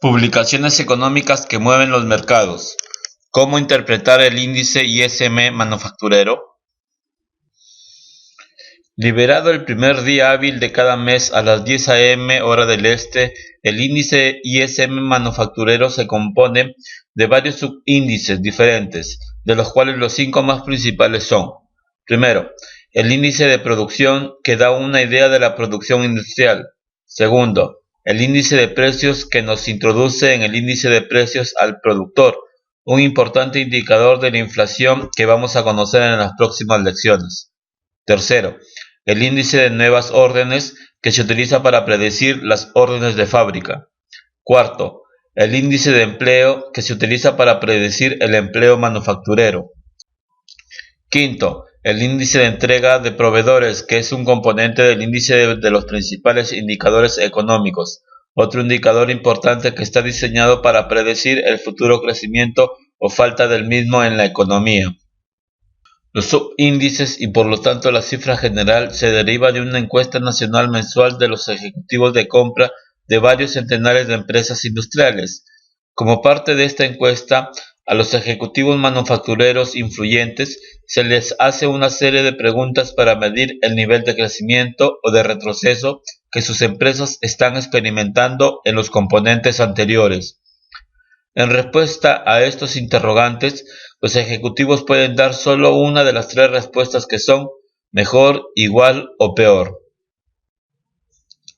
Publicaciones económicas que mueven los mercados. ¿Cómo interpretar el índice ISM manufacturero? Liberado el primer día hábil de cada mes a las 10 a.m. hora del este, el índice ISM manufacturero se compone de varios subíndices diferentes, de los cuales los 5 más principales son: primero, el índice de producción, que da una idea de la producción industrial; segundo, el índice de precios, que nos introduce en el índice de precios al productor, un importante indicador de la inflación que vamos a conocer en las próximas lecciones; tercero, el índice de nuevas órdenes, que se utiliza para predecir las órdenes de fábrica; cuarto, el índice de empleo, que se utiliza para predecir el empleo manufacturero; quinto, el índice de entrega de proveedores, que es un componente del índice de los principales indicadores económicos, otro indicador importante que está diseñado para predecir el futuro crecimiento o falta del mismo en la economía. Los subíndices y por lo tanto la cifra general se deriva de una encuesta nacional mensual de los ejecutivos de compra de varios centenares de empresas industriales. Como parte de esta encuesta, a los ejecutivos manufactureros influyentes se les hace una serie de preguntas para medir el nivel de crecimiento o de retroceso que sus empresas están experimentando en los componentes anteriores. En respuesta a estos interrogantes, los ejecutivos pueden dar solo una de las tres respuestas, que son mejor, igual o peor.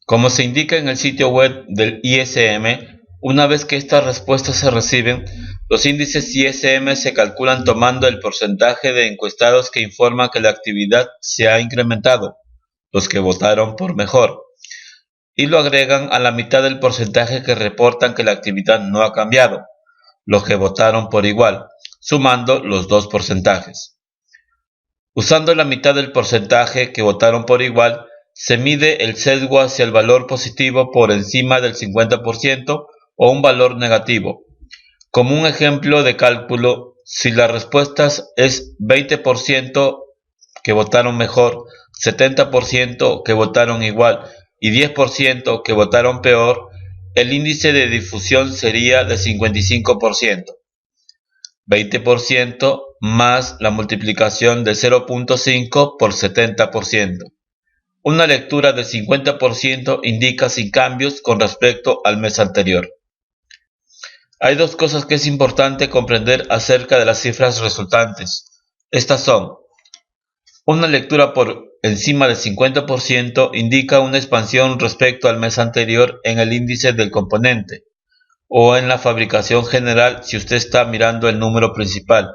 Como se indica en el sitio web del ISM, una vez que estas respuestas se reciben, los índices ISM se calculan tomando el porcentaje de encuestados que informan que la actividad se ha incrementado, los que votaron por mejor, y lo agregan a la mitad del porcentaje que reportan que la actividad no ha cambiado, los que votaron por igual, sumando los dos porcentajes. Usando la mitad del porcentaje que votaron por igual, se mide el sesgo hacia el valor positivo por encima del 50% o un valor negativo. Como un ejemplo de cálculo, si la respuesta es 20% que votaron mejor, 70% que votaron igual y 10% que votaron peor, el índice de difusión sería de 55%. 20% más la multiplicación de 0.5 por 70%. Una lectura de 50% indica sin cambios con respecto al mes anterior. Hay dos cosas que es importante comprender acerca de las cifras resultantes. Estas son: una lectura por encima del 50% indica una expansión respecto al mes anterior en el índice del componente, o en la fabricación general si usted está mirando el número principal,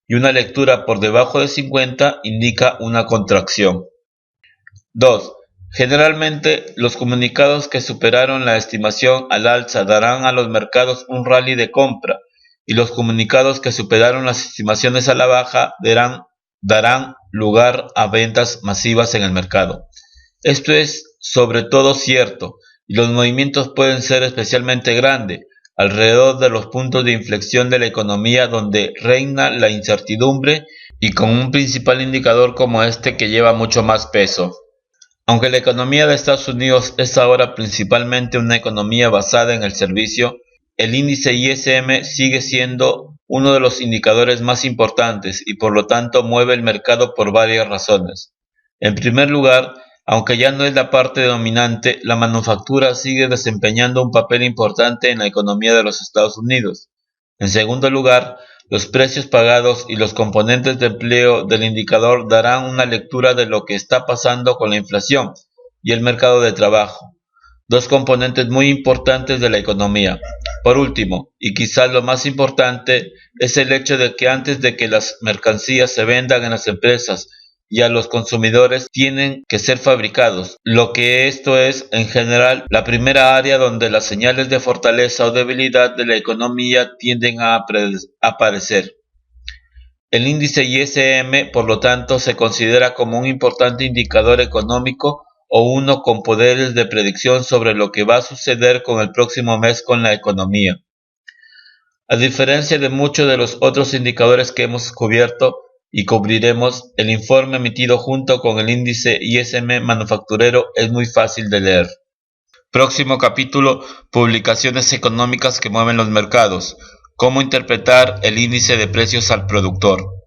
y una lectura por debajo de 50 indica una contracción. 2. Generalmente, los comunicados que superaron la estimación al alza darán a los mercados un rally de compra, y los comunicados que superaron las estimaciones a la baja darán lugar a ventas masivas en el mercado. Esto es sobre todo cierto, y los movimientos pueden ser especialmente grandes alrededor de los puntos de inflexión de la economía donde reina la incertidumbre, y con un principal indicador como este que lleva mucho más peso. Aunque la economía de Estados Unidos es ahora principalmente una economía basada en el servicio, el índice ISM sigue siendo uno de los indicadores más importantes y por lo tanto mueve el mercado por varias razones. En primer lugar, aunque ya no es la parte dominante, la manufactura sigue desempeñando un papel importante en la economía de los Estados Unidos. En segundo lugar, los precios pagados y los componentes de empleo del indicador darán una lectura de lo que está pasando con la inflación y el mercado de trabajo, dos componentes muy importantes de la economía. Por último, y quizás lo más importante, es el hecho de que antes de que las mercancías se vendan en las empresas y a los consumidores tienen que ser fabricados, lo que esto es, en general, la primera área donde las señales de fortaleza o debilidad de la economía tienden a aparecer. El índice ISM, por lo tanto, se considera como un importante indicador económico o uno con poderes de predicción sobre lo que va a suceder con el próximo mes con la economía. A diferencia de muchos de los otros indicadores que hemos cubierto y cubriremos, el informe emitido junto con el índice ISM manufacturero es muy fácil de leer. Próximo capítulo, publicaciones económicas que mueven los mercados. Cómo interpretar el índice de precios al productor.